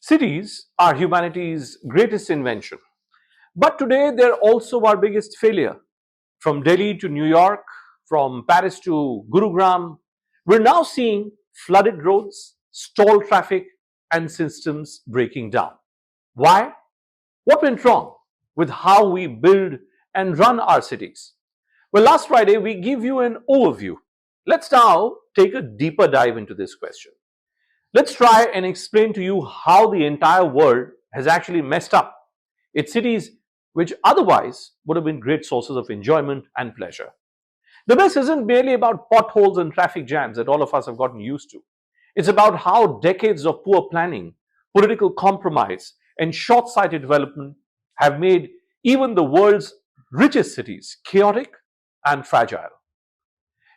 Cities are humanity's greatest invention, but today they're also our biggest failure. From Delhi to New York, from Paris to Gurugram, we're now seeing flooded roads, stalled traffic, and systems breaking down. Why? What went wrong with how we build and run our cities? Well, last Friday we gave you an overview. Let's now take a deeper dive into this question. Let's try and explain to you how the entire world has actually messed up its cities, which otherwise would have been great sources of enjoyment and pleasure. The mess isn't merely about potholes and traffic jams that all of us have gotten used to. It's about how decades of poor planning, political compromise, and short sighted development have made even the world's richest cities chaotic and fragile.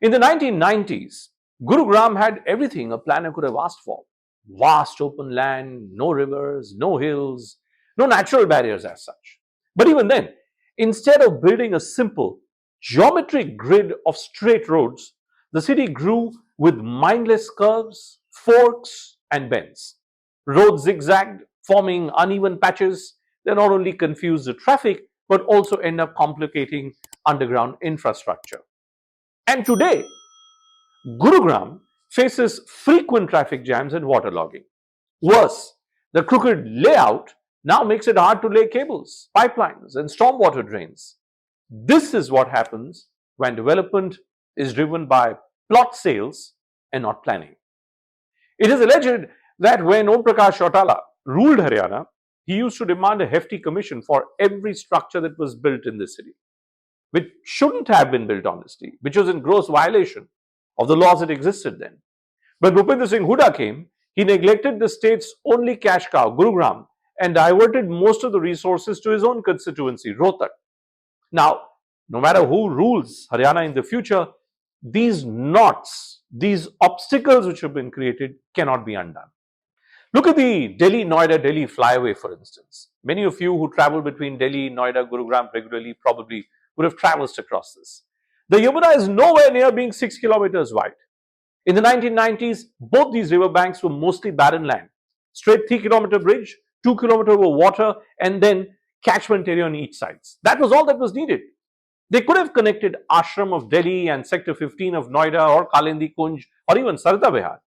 In the 1990s, Gurugram had everything a planner could have asked for: vast open land, no rivers, no hills, no natural barriers as such. But even then, instead of building a simple geometric grid of straight roads, the city grew with mindless curves, forks, and bends. Roads zigzagged, forming uneven patches that not only confuse the traffic but also end up complicating underground infrastructure. And today, Gurugram faces frequent traffic jams and waterlogging. Worse, the crooked layout now makes it hard to lay cables, pipelines, and stormwater drains. This is what happens when development is driven by plot sales and not planning. It is alleged that when Om Prakash Chautala ruled Haryana, he used to demand a hefty commission for every structure that was built in the city, which shouldn't have been built honestly, which was in gross violation of the laws that existed then. When Bhupendra Singh Hooda came, he neglected the state's only cash cow, Gurugram, and diverted most of the resources to his own constituency, Rohtak. Now, no matter who rules Haryana in the future, these knots, these obstacles which have been created cannot be undone. Look at the Delhi-Noida-Delhi flyway, for instance. Many of you who travel between Delhi, Noida, Gurugram regularly probably would have traversed across this. The Yamuna is nowhere near being 6 kilometers wide. In the 1990s, both these riverbanks were mostly barren land. Straight 3-kilometer bridge, 2 kilometers over water, and then catchment area on each side. That was all that was needed. They could have connected Ashram of Delhi and Sector 15 of Noida or Kalindi Kunj or even Sarda Vihar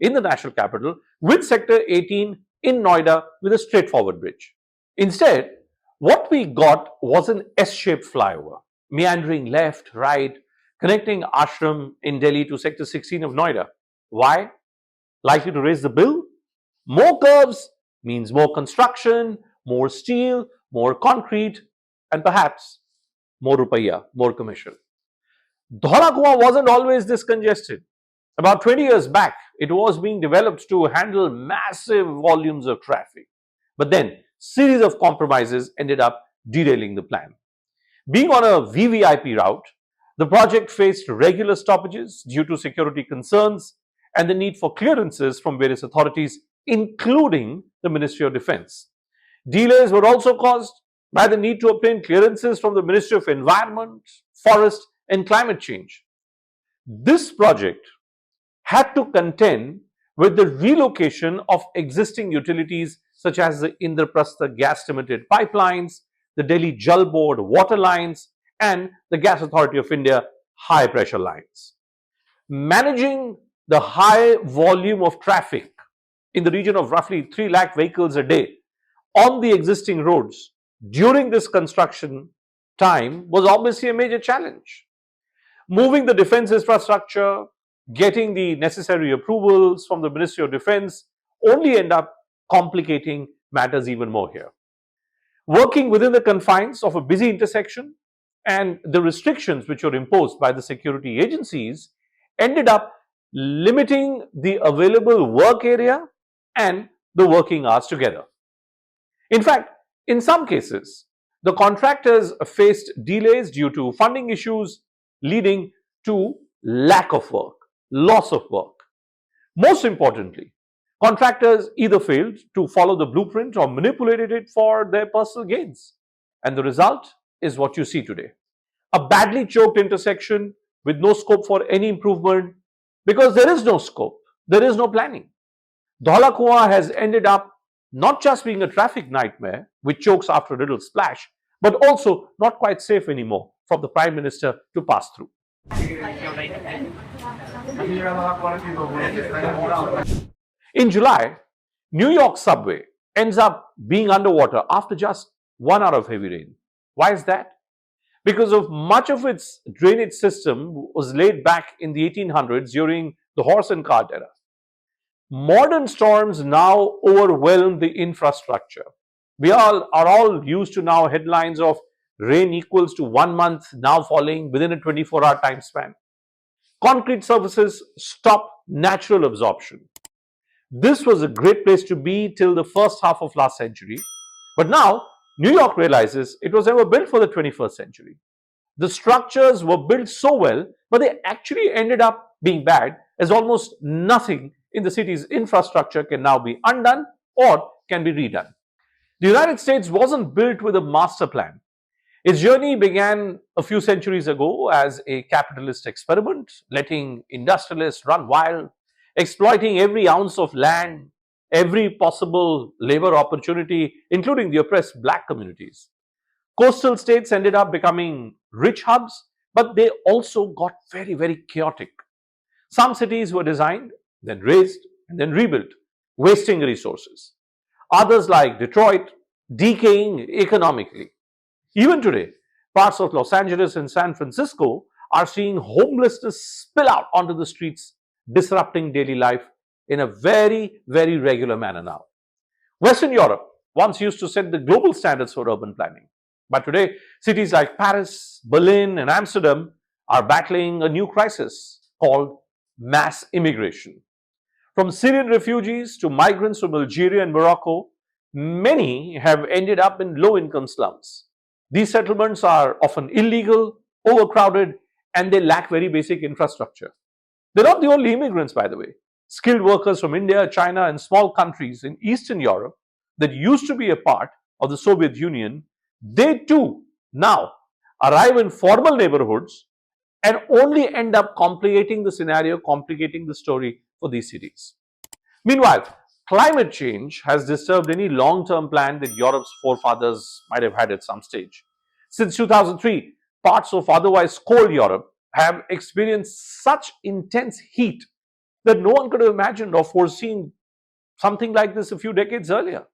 in the national capital with Sector 18 in Noida with a straightforward bridge. Instead, what we got was an S-shaped flyover, meandering left, right, connecting Ashram in Delhi to Sector 16 of Noida. Why? Likely to raise the bill? More curves means more construction, more steel, more concrete, and perhaps more rupaya, more commercial. Dhaulakua wasn't always this congested. About 20 years back, it was being developed to handle massive volumes of traffic. But then, series of compromises ended up derailing the plan. Being on a VVIP route, the project faced regular stoppages due to security concerns and the need for clearances from various authorities, including the Ministry of Defense. Delays were also caused by the need to obtain clearances from the Ministry of Environment, Forest, and Climate Change. This project had to contend with the relocation of existing utilities such as the Indraprastha gas limited pipelines, the Delhi Jal Board water lines, and the Gas Authority of India high pressure lines. Managing the high volume of traffic in the region of roughly 3 lakh vehicles a day on the existing roads during this construction time was obviously a major challenge. Moving the defense infrastructure, getting the necessary approvals from the Ministry of Defense only end up complicating matters even more here. Working within the confines of a busy intersection and the restrictions which were imposed by the security agencies ended up limiting the available work area and the working hours together. In fact, in some cases, the contractors faced delays due to funding issues, leading to lack of work, loss of work. Most importantly, contractors either failed to follow the blueprint or manipulated it for their personal gains. And the result is what you see today. A badly choked intersection with no scope for any improvement because there is no scope, there is no planning. Dhaulakua has ended up not just being a traffic nightmare which chokes after a little splash, but also not quite safe anymore from the Prime Minister to pass through. In July, New York subway ends up being underwater after just 1 hour of heavy rain. Why is that? Because of much of its drainage system was laid back in the 1800s during the horse and cart era. Modern storms now overwhelm the infrastructure. We are all used to now headlines of rain equals to 1 month now falling within a 24-hour time span. Concrete surfaces stop natural absorption. This was a great place to be till the first half of last century. But now, New York realizes it was never built for the 21st century. The structures were built so well, but they actually ended up being bad, as almost nothing in the city's infrastructure can now be undone or can be redone. The United States wasn't built with a master plan. Its journey began a few centuries ago as a capitalist experiment, letting industrialists run wild, exploiting every ounce of land, every possible labor opportunity, including the oppressed black communities. Coastal states ended up becoming rich hubs, but they also got very, very chaotic. Some cities were designed, then razed, and then rebuilt, wasting resources. Others, like Detroit, decaying economically. Even today, parts of Los Angeles and San Francisco are seeing homelessness spill out onto the streets, disrupting daily life in a very, very regular manner now. Western Europe once used to set the global standards for urban planning. But today, cities like Paris, Berlin, and Amsterdam are battling a new crisis called mass immigration. From Syrian refugees to migrants from Algeria and Morocco, many have ended up in low-income slums. These settlements are often illegal, overcrowded, and they lack very basic infrastructure. They're not the only immigrants, by the way. Skilled workers from India, China, and small countries in Eastern Europe that used to be a part of the Soviet Union, they too now arrive in formal neighborhoods and only end up complicating the scenario, complicating the story for these cities. Meanwhile, climate change has disturbed any long-term plan that Europe's forefathers might have had at some stage. Since 2003, parts of otherwise cold Europe have experienced such intense heat that no one could have imagined or foreseen something like this a few decades earlier.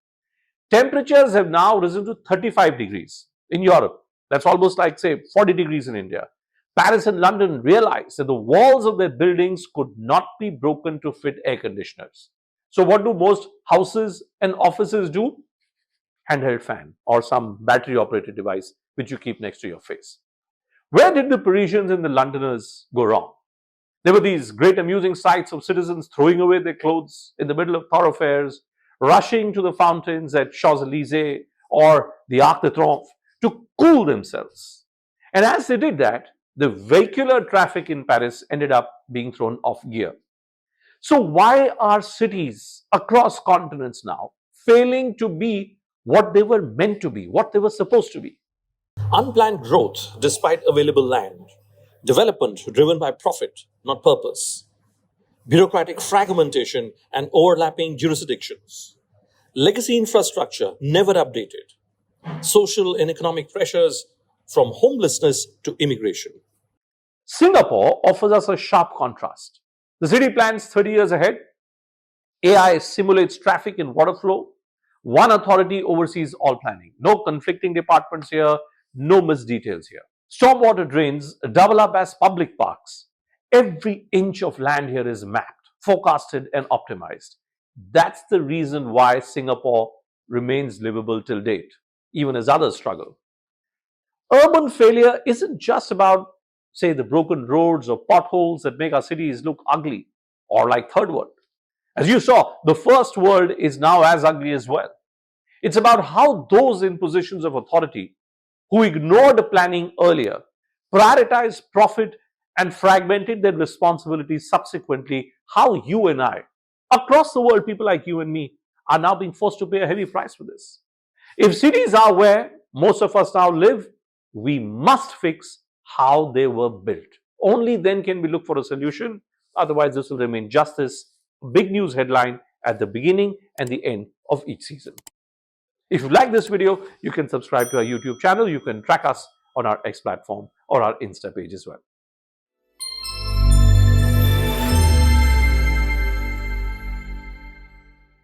Temperatures have now risen to 35 degrees in Europe. That's almost like, say, 40 degrees in India. Paris and London realized that the walls of their buildings could not be broken to fit air conditioners. So what do most houses and offices do? Handheld fan or some battery operated device which you keep next to your face. Where did the Parisians and the Londoners go wrong? There were these great amusing sights of citizens throwing away their clothes in the middle of thoroughfares, rushing to the fountains at Champs-Élysées or the Arc de Triomphe to cool themselves. And as they did that, the vehicular traffic in Paris ended up being thrown off gear. So why are cities across continents now failing to be what they were meant to be, what they were supposed to be? Unplanned growth despite available land. Development driven by profit, not purpose. Bureaucratic fragmentation and overlapping jurisdictions. Legacy infrastructure never updated. Social and economic pressures from homelessness to immigration. Singapore offers us a sharp contrast. The city plans 30 years ahead. AI simulates traffic and water flow. One authority oversees all planning. No conflicting departments here, no missed details here. Stormwater drains double up as public parks. Every inch of land here is mapped, forecasted, and optimized. That's the reason why Singapore remains livable till date, even as others struggle. Urban failure isn't just about, say, the broken roads or potholes that make our cities look ugly or like third world. As you saw, the first world is now as ugly as well. It's about how those in positions of authority who ignored planning earlier, prioritized profit, and fragmented their responsibilities subsequently, how you and I, across the world, people like you and me, are now being forced to pay a heavy price for this. If cities are where most of us now live, we must fix how they were built. Only then can we look for a solution. Otherwise, this will remain just this big news headline at the beginning and the end of each season. If you like this video, you can subscribe to our YouTube channel. You can track us on our X platform or our Insta page as well.